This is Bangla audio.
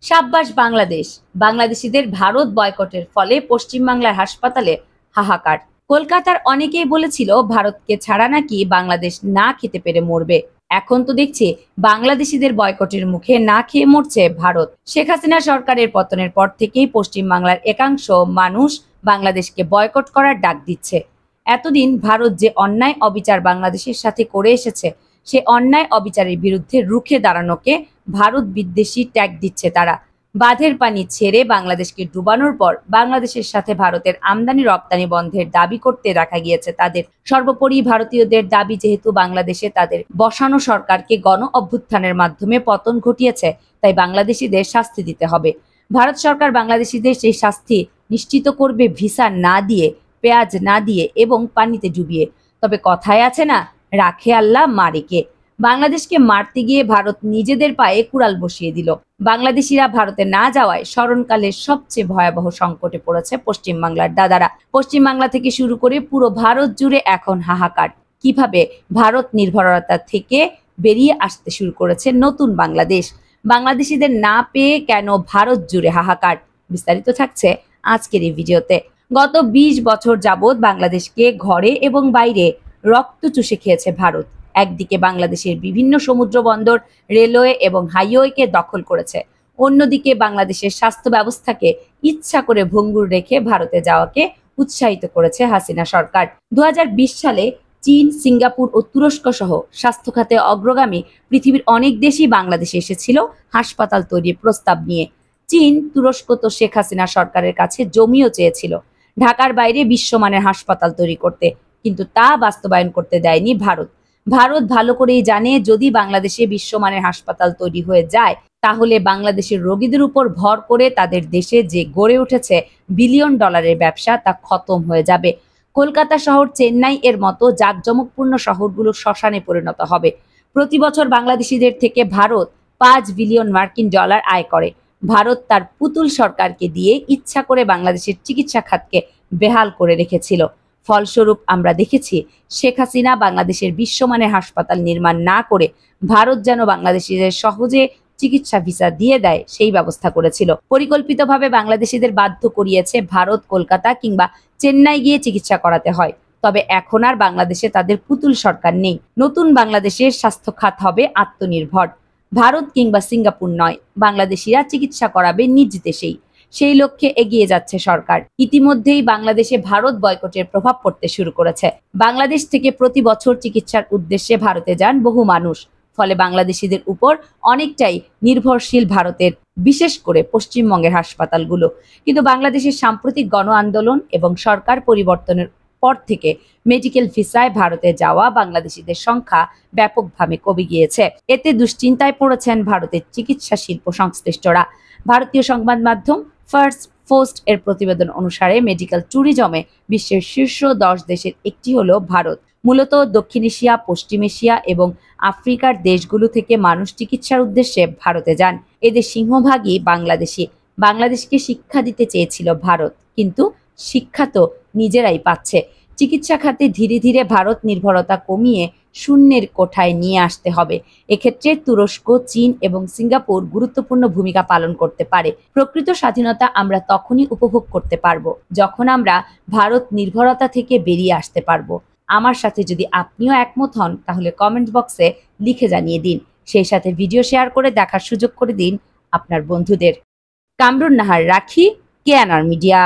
সাব্বাস বাংলাদেশ। বাংলাদেশিদের ভারত বয়কটের ফলে পশ্চিমবাংলার হাসপাতালে হাহাকার। কলকাতার অনেকেই বলেছিল ভারতকে ছাড়া নাকি বাংলাদেশ না খেতে পেরে মরবে। এখন তো দেখছি বাংলাদেশিদের বয়কটের মুখে না খেয়ে মরছে ভারত। শেখ হাসিনা সরকারের পতনের পর থেকেই পশ্চিমবাংলার একাংশ মানুষ বাংলাদেশকে বয়কট করার ডাক দিচ্ছে। এতদিন ভারত যে অন্যায় অবিচার বাংলাদেশের সাথে করে এসেছে, সে অন্যায় অবিচারের বিরুদ্ধে রুখে দাঁড়ানোকে ভারত বিদ্বেষী ট্যাগ দিচ্ছে তারা। বাঁধের পানি ছেড়ে বাংলাদেশকে ডুবানোর পর বাংলাদেশের সাথে ভারতের আমদানি রপ্তানি বন্ধের দাবি করতে দেখা গিয়েছে তাদের। সর্বোপরি ভারতীয়দের দাবি, যেহেতু বাংলাদেশে তাদের বসানো সরকারকে গণ অভ্যুত্থানের মাধ্যমে পতন ঘটিয়েছে, তাই বাংলাদেশিদের শাস্তি দিতে হবে। ভারত সরকার বাংলাদেশিদের সেই শাস্তি নিশ্চিত করবে ভিসা না দিয়ে, পেঁয়াজ না দিয়ে এবং পানিতে ডুবিয়ে। তবে কথায় আছে না, রাখে আল্লাহ মারে কে। বাংলাদেশকে মারতে গিয়ে ভারত নিজেদের পায়ে কুড়াল বসিয়ে দিল। বাংলাদেশিরা ভারতে না যাওয়ায় স্মরণকালের সবচেয়ে ভয়াবহ সংকটে পড়েছে পশ্চিমবাংলার দাদারা। পশ্চিমবাংলা থেকে শুরু করে পুরো ভারত জুড়ে এখন হাহাকার। কিভাবে ভারত নির্ভরতা থেকে বেরিয়ে আসতে শুরু করেছে নতুন বাংলাদেশ। বাংলাদেশিদের না পেয়ে কেন ভারত জুড়ে হাহাকার, বিস্তারিত থাকছে আজকের এই ভিডিওতে। গত 20 বছর যাবৎ বাংলাদেশকে ঘরে এবং বাইরে রক্ত চুষে খেয়েছে ভারত। একদিকে বাংলাদেশের বিভিন্ন সমুদ্র বন্দর, রেলওয়ে এবং হাইওয়েকে দখল করেছে, অন্যদিকে বাংলাদেশের স্বাস্থ্য ব্যবস্থাকে ইচ্ছা করে ভঙ্গুর রেখে ভারতে যাওয়াকে উৎসাহিত করেছে হাসিনা সরকার। 2020 সালে চীন, সিঙ্গাপুর ও তুরস্ক সহ স্বাস্থ্য খাতে অগ্রগামী পৃথিবীর অনেক দেশই বাংলাদেশে এসেছিল হাসপাতাল তৈরির প্রস্তাব নিয়ে। চীন, তুরস্ক তো শেখ হাসিনা সরকারের কাছে জমিও চেয়েছিল ঢাকার বাইরে বিশ্বমানের হাসপাতাল তৈরি করতে, কিন্তু তা বাস্তবায়ন করতে দেয়নি ভারত। ভারত ভালো করেই জানে, যদি বাংলাদেশে বিশ্বমানের হাসপাতাল তৈরি হয়ে যায়, তাহলে বাংলাদেশের রোগীদের উপর ভর করে তাদের দেশে যে গড়ে উঠেছে বিলিয়ন ডলারের ব্যবসা, তা খতম হয়ে যাবে। কলকাতা শহর, চেন্নাই এর মতো জাঁকজমকপূর্ণ শহরগুলো শ্মশানে পরিণত হবে। প্রতি বছর বাংলাদেশিদের থেকে ভারত 5 বিলিয়ন মার্কিন ডলার আয় করে। ভারত তার পুতুল সরকারকে দিয়ে ইচ্ছা করে বাংলাদেশের চিকিৎসা খাতকে বেহাল করে রেখেছিল। ফলস্বরূপ আমরা দেখেছি, শেখ হাসিনা বাংলাদেশের বিশ্বমানের হাসপাতাল নির্মাণ না করে ভারত যেন বাংলাদেশিদের সহজে চিকিৎসা ভিসা দিয়ে দেয় সেই ব্যবস্থা করেছিল। পরিকল্পিতভাবে বাংলাদেশিদের বাধ্য করিয়েছে ভারত কলকাতা কিংবা চেন্নাই গিয়ে চিকিৎসা করাতে হয়। তবে এখন আর বাংলাদেশে তাদের পুতুল সরকার নেই। নতুন বাংলাদেশের স্বাস্থ্য খাত হবে আত্মনির্ভর। ভারত কিংবা সিঙ্গাপুর নয়, বাংলাদেশিরা চিকিৎসা করাবে নিজ দেশেই। সেই লক্ষ্যে এগিয়ে যাচ্ছে সরকার। ইতিমধ্যেই বাংলাদেশে ভারত বয়কটের প্রভাব পড়তে শুরু করেছে। বাংলাদেশ থেকে প্রতি বছর চিকিৎসার উদ্দেশ্যে ভারতে যান বহু মানুষ। ফলে বাংলাদেশিদের উপর অনেকটাই নির্ভরশীল ভারতের, বিশেষ করে পশ্চিমবঙ্গের হাসপাতালগুলো। কিন্তু বাংলাদেশের সাম্প্রতিক গণ আন্দোলন এবং সরকার পরিবর্তনের পর থেকে মেডিকেল ভিসায় ভারতে যাওয়া বাংলাদেশিদের সংখ্যা ব্যাপকভাবে কমে গিয়েছে। এতে দুশ্চিন্তায় পড়েছেন ভারতের চিকিৎসা শিল্প সংশ্লিষ্টরা। ভারতীয় সংবাদ মাধ্যম ফার্স্ট পোস্ট এর প্রতিবেদন অনুসারে মেডিকেল ট্যুরিজমে বিশ্বের শীর্ষ 10 দেশের একটি হলো ভারত। মূলত দক্ষিণ এশিয়া, পশ্চিম এশিয়া এবং আফ্রিকার দেশগুলো থেকে মানুষ চিকিৎসার উদ্দেশ্যে ভারতে যান। এদের সিংহভাগই বাংলাদেশি। বাংলাদেশকে শিক্ষা দিতে চেয়েছিল ভারত, কিন্তু শিক্ষা তো নিজেরাই পাচ্ছে। চিকিৎসা খাতে ধীরে ধীরে ভারত নির্ভরতা কমিয়ে শূন্যের কোঠায় নিয়ে আসতে হবে। এক্ষেত্রে তুরস্ক, চীন এবং সিঙ্গাপুর গুরুত্বপূর্ণ ভূমিকা পালন করতে পারে। প্রকৃত স্বাধীনতা আমরা তখনই উপভোগ করতে পারবো, যখন আমরা ভারত নির্ভরতা থেকে বেরিয়ে আসতে পারবো। আমার সাথে যদি আপনিও একমত হন, তাহলে কমেন্ট বক্সে লিখে জানিয়ে দিন। সেই সাথে ভিডিও শেয়ার করে দেখার সুযোগ করে দিন আপনার বন্ধুদের। কামরুন নাহার রাখি, কেএনআর মিডিয়া।